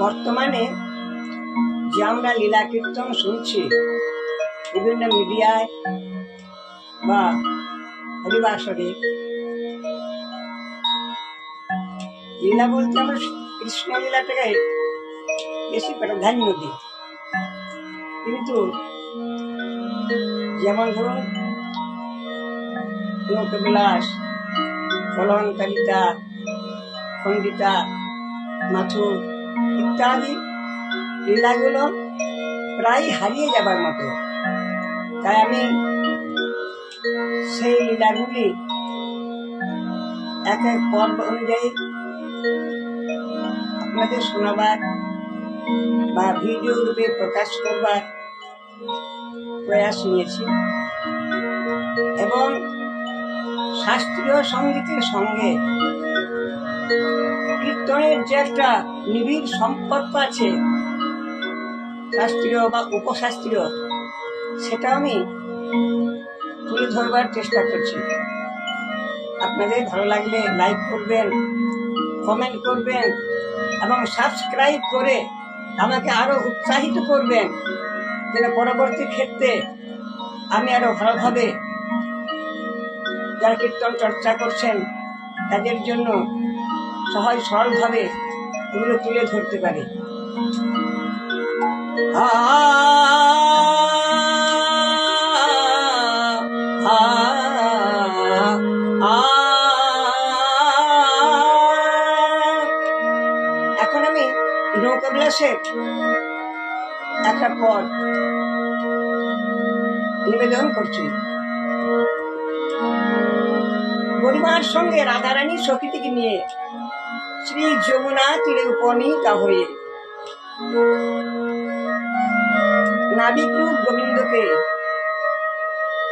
বর্তমানে যে আমরা লীলা কীর্তন শুনছি বিভিন্ন মিডিয়ায় বা হরিবাসরে, লীলা বলতে আমরা কৃষ্ণ লীলাটাকে বেশি প্রাধান্য দিই। কিন্তু যেমন ধরুন নৌকবিলাস, ফলনকারিতা, খণ্ডিতা, মাথুর ইত্যাদি লীলাগুলো প্রায় হারিয়ে যাবার মতো। তাই আমি সেই লীলাগুলি এক এক পর্ব অনুযায়ী আপনাদের শোনাবার বা ভিডিও রূপে প্রকাশ করবার প্রয়াস নিয়েছি। এবং শাস্ত্রীয় সঙ্গীতের সঙ্গে কীর্তনের যে একটা নিবিড় সম্পর্ক আছে, শাস্ত্রীয় বা উপশাস্ত্রীয়, সেটা আমি তুলে ধরবার চেষ্টা করছি। আপনাদের ভালো লাগলে লাইক করবেন, কমেন্ট করবেন এবং সাবস্ক্রাইব করে আমাকে আরো উৎসাহিত করবেন, যেন পরবর্তী ক্ষেত্রে আমি আরো ভালোভাবে যারা কীর্তন চর্চা করছেন তাদের জন্য সহজ সরলভাবে এগুলো তুলে ধরতে পারি। এখন আমি নৌকাবিলাসের একটা পদ নিবেদন করছি। গরিমার সঙ্গে রাধারানী সখীটিকে নিয়ে শ্রী যমুনা তীরে উপনীতা হয়ে নাবিক রূপ গোবিন্দকে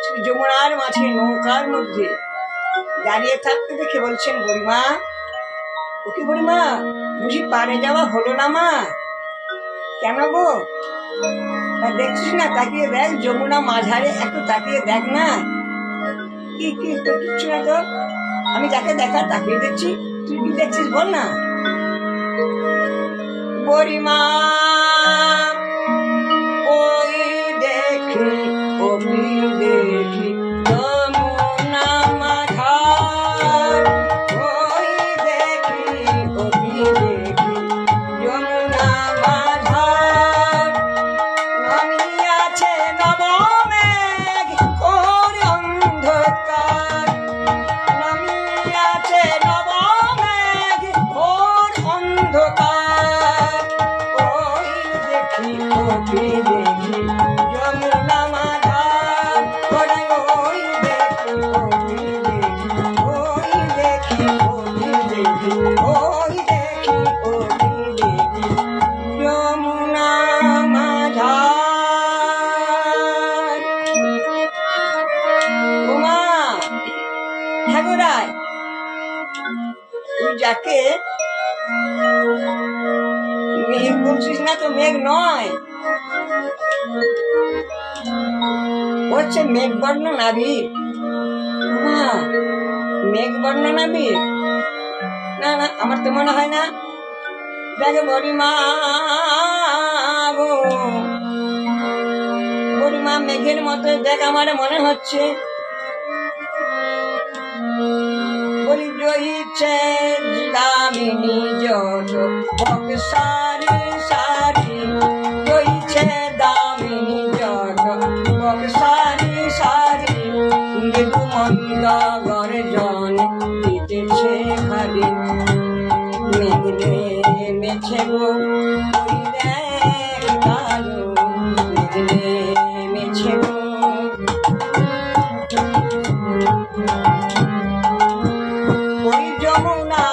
শ্রী যমুনার মাঝে নৌকার মধ্যে দাঁড়িয়ে থাকতে দেখে বলছেন, গরিমা, ওকে গরিমা, বুঝি পারে যাওয়া হলো না মা? কেন গো? দেখছিস না, তাকিয়ে দেখ, যমুনা মাঝারে একটু তাকিয়ে দেখ না। কি কি কিচ্ছু না তো, আমি যাকে দেখা তাকিয়ে দেখছি, তুই কি দেখছিস বল না। গরিমা ওই দেখি, ওই দেখি যমুনা মাঝার, ওই দেখি, ওই দেখি যমুনা মাঝার, নামিয়াছে নবমেঘ করে অন্ধকার, নামিয়াছে নবমেঘ ঘোর অন্ধকার, ওই দেখি, ওই দেখি যমুনা মাঝার, ওই দেখি, ওই দেখি, ওই দেখি, ওই দেখি, ওই দেখি, ওই দেখি যমুনা মাঝার। ওমা ঠাকুরায়, তুই যাকে মেঘ বলছিস না তো মেঘ নয়, হচ্ছে মেঘবর্ণ নাবিক। মেঘবর্ণ নাবিক? না না, আমার তো মনে হয় না। দেখে বড়িমা গো, বড়িমা মেঘের মতো দেখ আমার মনে হচ্ছে। বলি জয়ীছে দামিনী যত বক সারি সারি, জয়ীছে দামিনী যত বক সারি সারি, মৃদু মন্দ গর্জন দিতেছে খালি, মেঘে মেছে গো ওই দেখ কালো, মেঘে মেছে গো। ওই যমুনা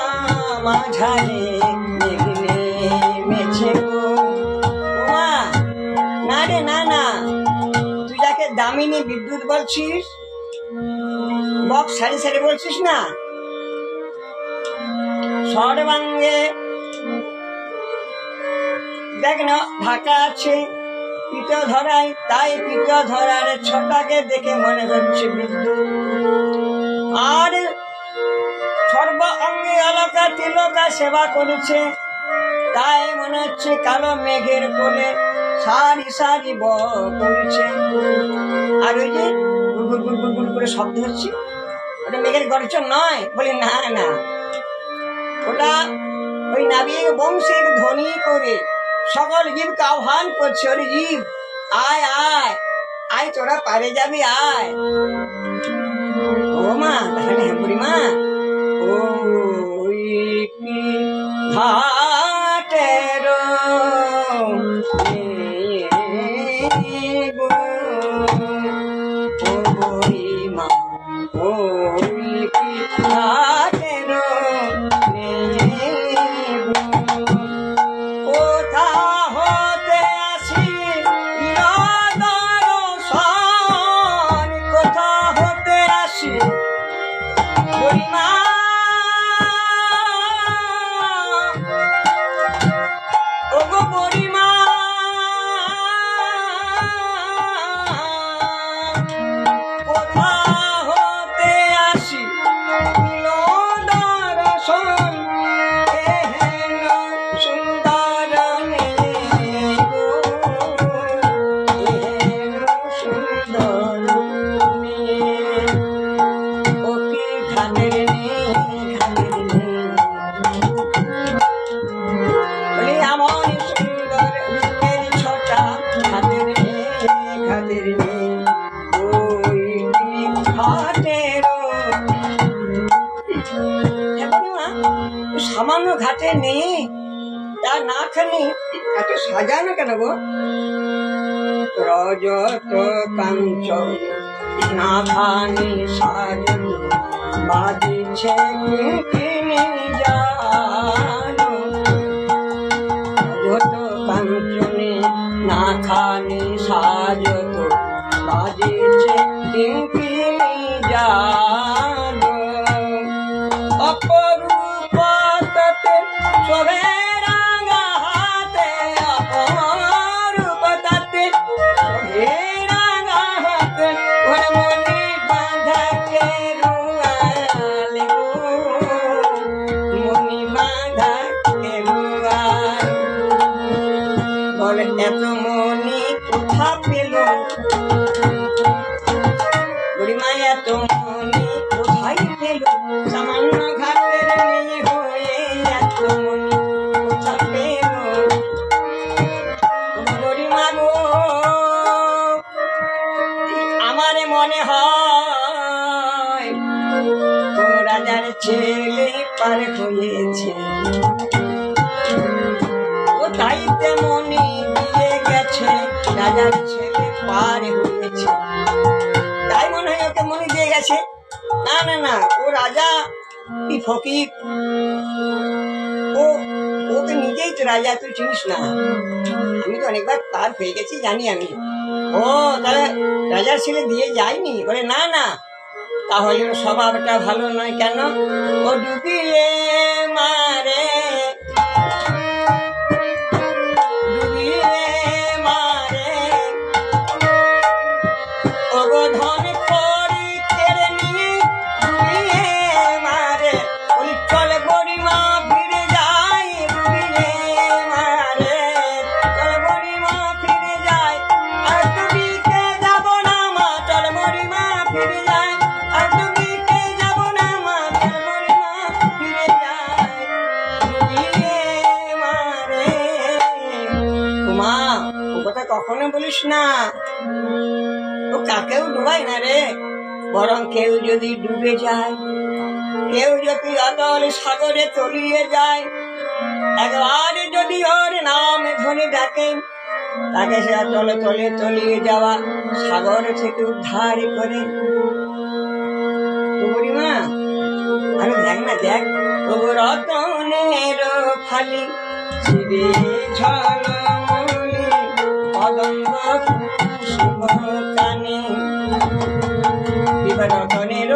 মাঝারে মেঘে মেছে গো। ওমা না রে, না না, তুই যাকে দামিনী বিদ্যুৎ বলছিস, বক সারি সারি বলছিস না, সর্বাঙ্গে দেখ না ঢাকা আছে পিত ধরায়, তাই পিত ধরার ছটাকে দেখে মনে হচ্ছে বিদ্যুৎ। আর সর্ব অঙ্গে অলকা তিলকা সেবা করেছে, তাই মনে হচ্ছে কালো মেঘের কোলে সারি সারি পড়ছে। আর ওই যে গুড় গুড় গুড় গুড় করে শব্দ হচ্ছে, ওটা মেঘের গর্জন নয়। বলি না না, ওটা ওই নাবিক বংশের ধ্বনি করে সকল জীবকে আহ্বান করছে, ওরে জীব আয় আয় আয়, তোরা পারে যাবি আয়। ও মা, তাহলে হ্যাঁ বুড়িমা, ওই কি ঘাটের বুড়িমা, ওই কি ঘাটের কোথা হতে আসি দর্শন, কোথা হতে আসি বুড়িমা, ওগো বুড়িমা, কোথা হতে আসি দর্শন, এহেন সুন্দর মেঘো, এহেন সুন্দর মেঘ, ও কি ঘাটের ঘাটের বলি এমন সুন্দর রূপের ছটা ঘাটের ঘাটের ওই কি ঘাটের সামান্য ঘাটে নেই, তার না খানি এত সাজানো কেন গো? রজত কাঞ্চন না খানি সাজানো, বাজিছে কিনে জানো, রজত কাঞ্চনে না খানি সাজত, বাজিছে কিনে জানো, অপরূপতাতে শোভে রাঙা হাতে, অপরূপতাতে শোভে রাঙা হাতে, ওর মনে বাঁধাকে রুয়াল গো, মনি বাঁধাকে রুয়াল। বলে এত মনি কোথা পেল বুড়িমা, এত মনি কোথায় পেল, সামান্য ঘাটের মেয়ে হয়ে এত মনি কোথা পেল বুড়িমা গো। আমার মনে হয় কোন রাজার ছেলে পার হয়েছে, ও তাই তেমনি দিয়ে গেছে, রাজার ছেলে পার হয়েছে, তাই মনে হয় ওকে মনে দিয়ে গেছে। না না না, ও রাজা কি ফকির, ও তো নিজেই তো রাজা, তুই চিনিস না, আমি তো অনেকবার পার হয়ে গেছি জানি আমি। ও তাহলে রাজার ছেলে দিয়ে যায়নি? বলে না না, তাহলে ওর স্বভাবটা ভালো নয়। কেন? ও ডুবিয়ে মারে, ডুবিয়ে মারে, ওগো ধন করি কেড়ে নিয়ে ডুবিয়ে মারে, বলি চলে বুড়িমা ফিরে যাই, ডুবিয়ে মারে, চলে বুড়িমা ফিরে যাই, আর ডুবিকে যাব না মা, চলে বুড়িমা ফিরে যাই, আর ডুবিকে যাব না মা, চলে বুড়িমা ফিরে যাই, ডুবিয়ে মারে। মা, ও কথা কখনো বলিস না, ও কাকেও ডুবায় না রে, বরং কেউ যদি ডুবে যায়, কেউ যদি অতল সাগরে তলিয়ে যায়, একবার যদি ওর নাম ধরে ডাকে, তাকে সে তলে তলে তলিয়ে যাওয়া সাগর থেকে উদ্ধার করে। বুড়িমা আরে দেখ না, দেখ তবু রতনের ফালি শিবে ঝলমলি, পদঙ্গ কুসুম কানে, রতনের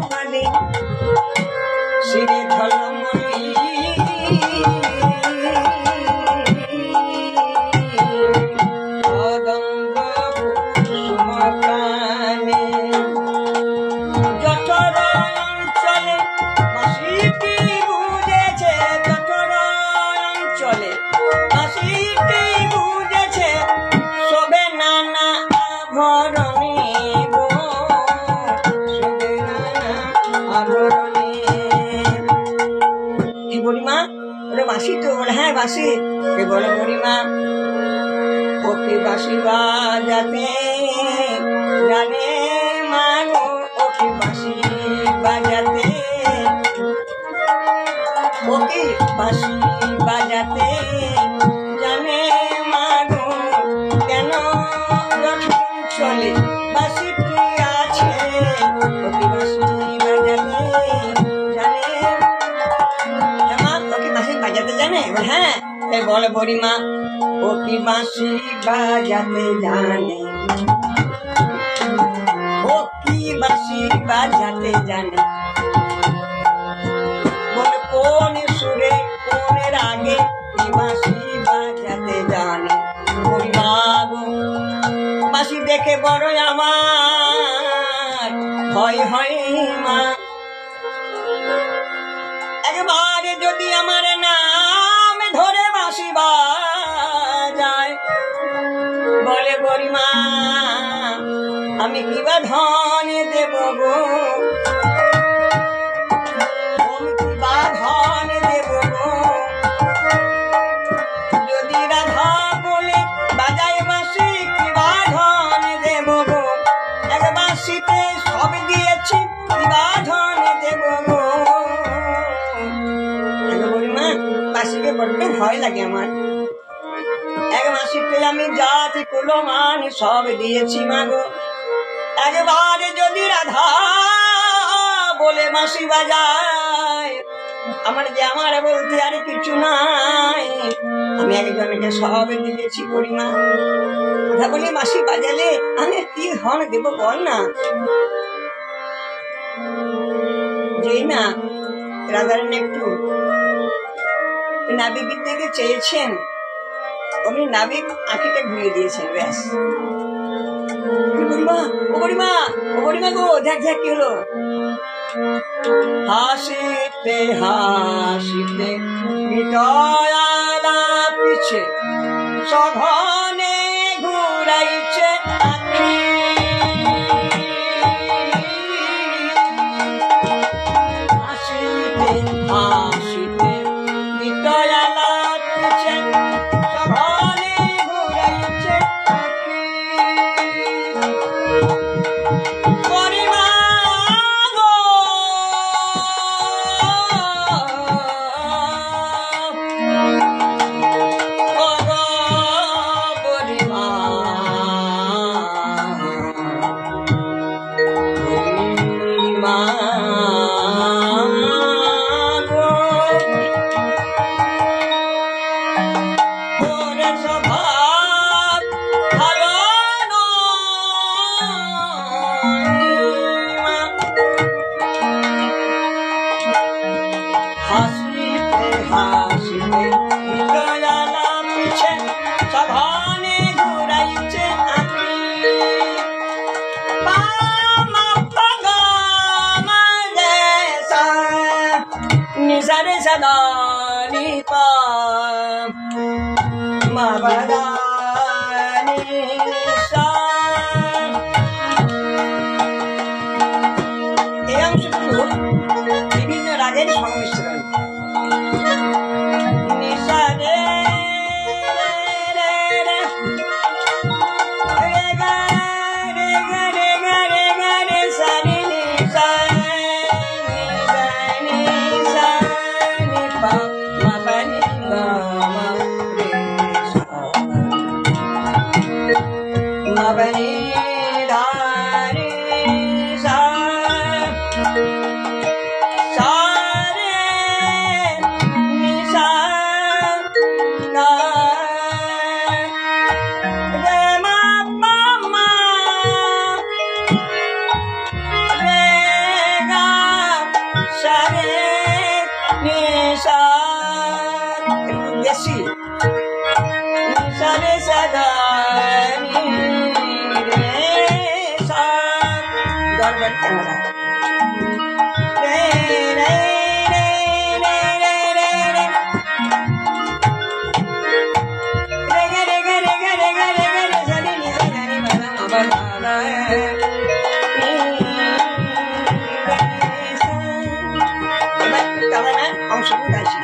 ফালি শিবে ঝলমলি, পদঙ্গ কুসুম কানে, জঠর অঞ্চলে বাসিটি বাসি তো? বলে হ্যাঁ বাসি। কে বলে বুড়িমা ও কি বাসি বাজাতে জানে মানো, ও কি বাসি বাজাতে, ও কি বাসি বাজাতে জানে মানো, কেন যখন চলে বাসিটি আছে, ও কি বাসি বাজাতে জানে, মা ও কি বাসি বাজাতে জানে? হ্যাঁ। তাই বলে বুড়িমা ও কি বাঁশি বাজাতে জানে, ও কি বাঁশি বাজাতে জানে, বলে কোন সুরে কোন রাগে কি বাঁশি বাজাতে জানে। বুড়িমা গো বাঁশি দেখে বড় আমার ভয় হয় মা, একবারে যদি আমার নাম ধরে বাঁশি বাজায়, বলে বুড়িমা আমি কিবা ধন দেব গো, আমি কিবা ধন দেব গো, যদি রাধা বলে বাজায় বাঁশি কিবা ধন দেব গো, এক বাঁশিতে সব দিয়েছি কিবা ধন দেব গো। বুড়িমা বাঁশিকে বড্ড ভয় লাগে আমার, এক বাঁশিতে আমি জাতি কুলমান সব দিয়েছি মাগো, একবারে যদি রাধা বলে বাঁশি বাজায়, আমার যে আমার বলতে আর কিছু নাই, আমি একজনকে সব দিয়েছি বুড়িমা। কথা বলে বাঁশি বাজালে আমি কি ধন দেব বল না। যেই না রাধারানী একটু নাবিকের দিকে চেয়েছেন, অমনি নাবিক আঁখিটা ঘুরিয়ে দিয়েছেন, ব্যাস। বুড়িমা ও বুড়িমা, ও বুড়িমা গো দেখ দেখ কি হলো। হাসিতে হাসিতে বিটয়ালা পিছে সঘনে ঘুরাইছে আঁখি, হাসিতে হাসিতে বিটয়ালা পিছে সঘনে ঘুরাইছে আঁখি। বুড়িমা গো ও গো বুড়িমা, বুড়িমা গো ওর স্বভাব ভালো নয়, হাসিতে হাসিতে বিটয়ালা পিছে সঘনে ঘুরাইছে আঁখি। পামা পাগা মাঝে সা নিসারে সদা নিপা মা বাদা নিসা। এই অংশটুকু বিভিন্ন রাগের সংমিশ্রণ। নিসা রে রে রে রে গা রে গা রে গা রে গা রে সা রে নিসা নিসা নিপা মা পা নি গা মা রে সা মা পা নি ধা রে সা সা রে নিসা গা রে মা পা মা রে গা সা রে নিসা, একটু বেশি নিসা রে সা গা নি রে সা, গড়বড় ক্যামেরা রে রে রে রে রে রে রে রে গে রে গে রে গে রে গে রে গে রে সা রে নি সা রে নি বা মা বা না নি রে সা। এবার ক্যামেরা অংশটুকু গাইছি।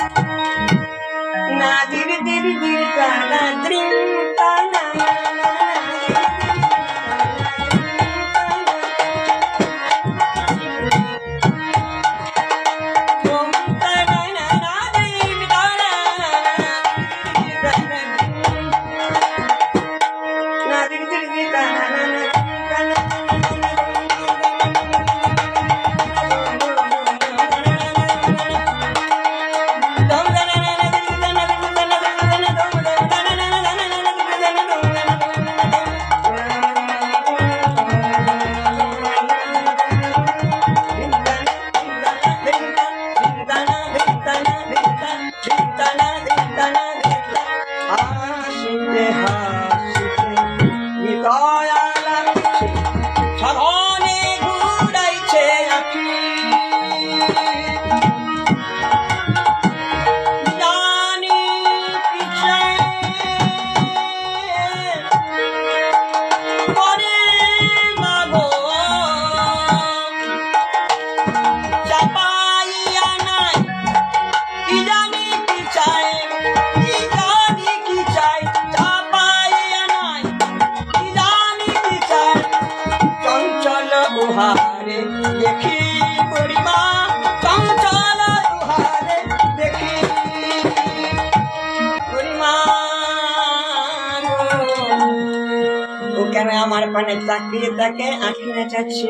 পানে তাকিয়ে তাকে আঁখি নাচাচ্ছে।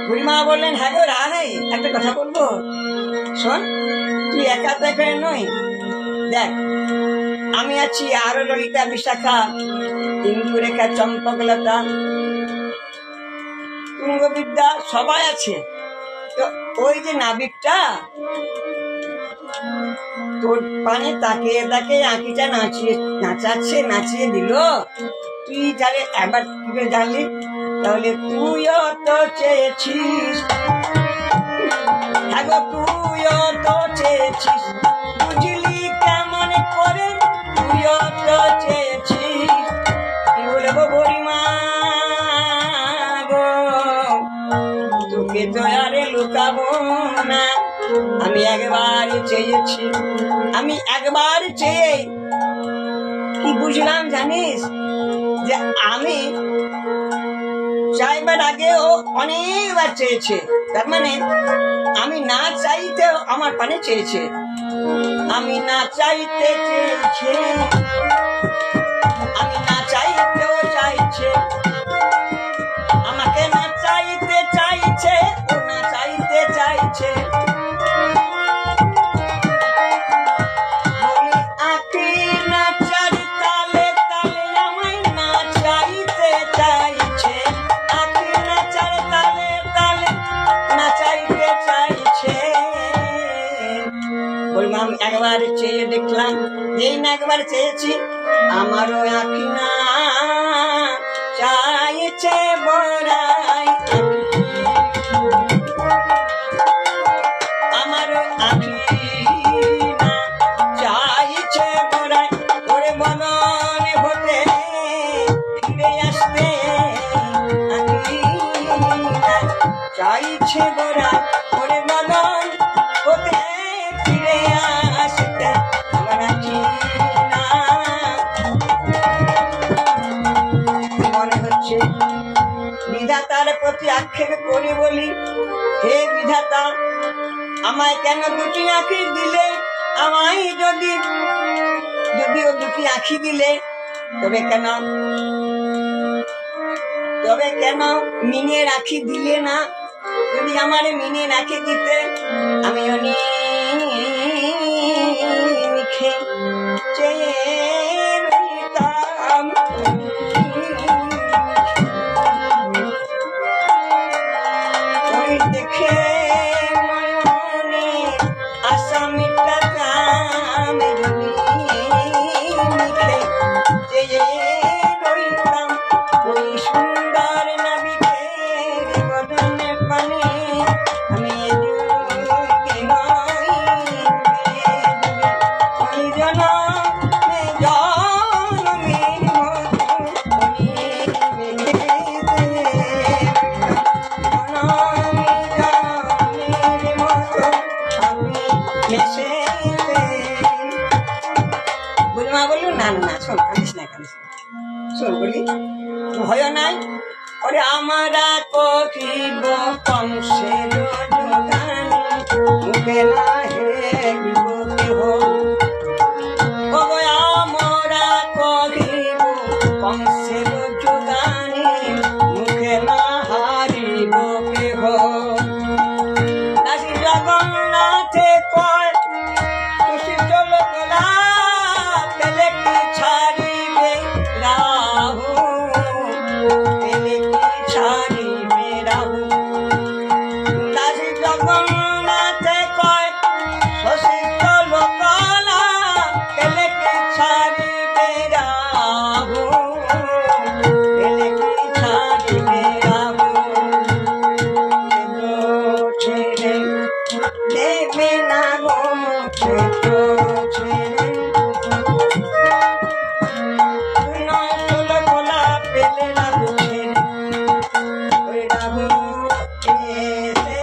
বুড়িমা বললেন, হ্যাঁ গো রাহাই, একটা কথা বলবো, শোন, তুই একা তো এখানে নই, দেখ আমি আছি, আরো ললিতা, বিশাখা, ইন্দুরেখা, চম্পকলতা, তুঙ্গবিদ্যা সবাই আছে। তো ওই যে নাবিকটা তোর পানে তাকিয়ে তাকে আঁকিটা নাচিয়ে দিল, তুই জানে একবার কি করে জানলি? তাহলে তুইও তো চেয়েছিস, তুইও তো চেয়েছিস, বুঝলি কেমন করে, তুইও তো চেয়েছিস। কি বলবো বুড়িমা গো, তোকে তো আরে লুকাবো না, আমি একবার চেয়েছি, আমি একবার চেয়ে কি বুঝলাম জানিস, যে আমি চাইবার আগেও অনেকবার চেয়েছে, তার মানে আমি না চাইতেও আমার পানে চেয়েছে, আমি না চাইতে চেয়েছে, আমি না চাইতেও চাইছে, আমাকে না চাইতে চাইছে, ও না চাইতে চাইছে। একবার চেয়ে দেখলাম, এই না একবার চেয়েছি, আমারও আঁখি না চাইছে বড়াই, আমারও আঁখি না চাইছে বড়াই, ওরে মননে হতে ফিরে আসতে আঁখি না চাইছে বড়াই, ওরে মনন হতে বিধাতার প্রতি আক্ষেপ করে বলি, হে বিধাতা, আমায় কেন দুটি আঁখি দিলে? আমায় যদিও দুটি আঁখি দিলে, তবে কেন মিনে রাখি দিলে না? যদি আমার মিনে রাখি দিতে, আমি অনেক চেয়ে রইতাম, দেখে মনে আশা মিটাতাম, চেয়ে রইতাম ওই সুন্দর নাবিকের বদনে পানে, আমি বুড়িমা বললো, না না শোন, কাঁদিস না, শোন বলি, ভয় নাই, ওরে আমরা কহিব কংসের যোগান, মুখে না হেগিব কেহ, আমরা কহিব কংসের যোগানে, মুখে না হারিব কেহ। দাসী জগন্নাথে কয়, খুশি চল তোলা, পেলে কি ছাড়িবে রাহু, পেলে কি ছাড়িবে রাহু। দাসী জগন্নাথে কয়, খুশি চল তোলা, পেলে কি ছাড়িবে রাহু, পেলে কি ছাড়িবে রাহু। ছেড়ে দেবে না গো, ছেড়ে নচল গোলা পেলে রাহু, ছেড়ে রাহু এসে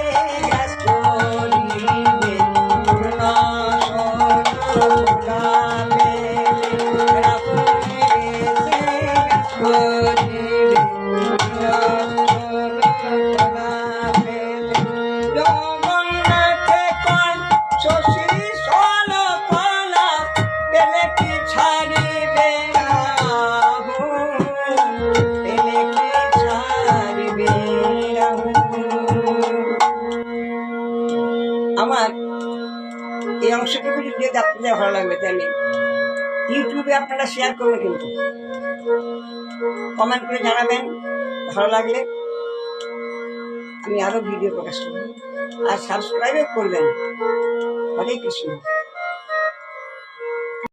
গাছ করিবে, গোলা পেলে রাহু এসে গাছ করিবে, জগন্নাথে কয় আমার এই অংশটুকু যদি আপনাদের ভালো লাগবে তাহলে ইউটিউবে আপনারা শেয়ার করবেন, কিন্তু কমেন্ট করে জানাবেন ভালো লাগলে আমি আরো ভিডিও প্রকাশ করব, আর সাবস্ক্রাইবও করবেন। হরে কৃষ্ণ।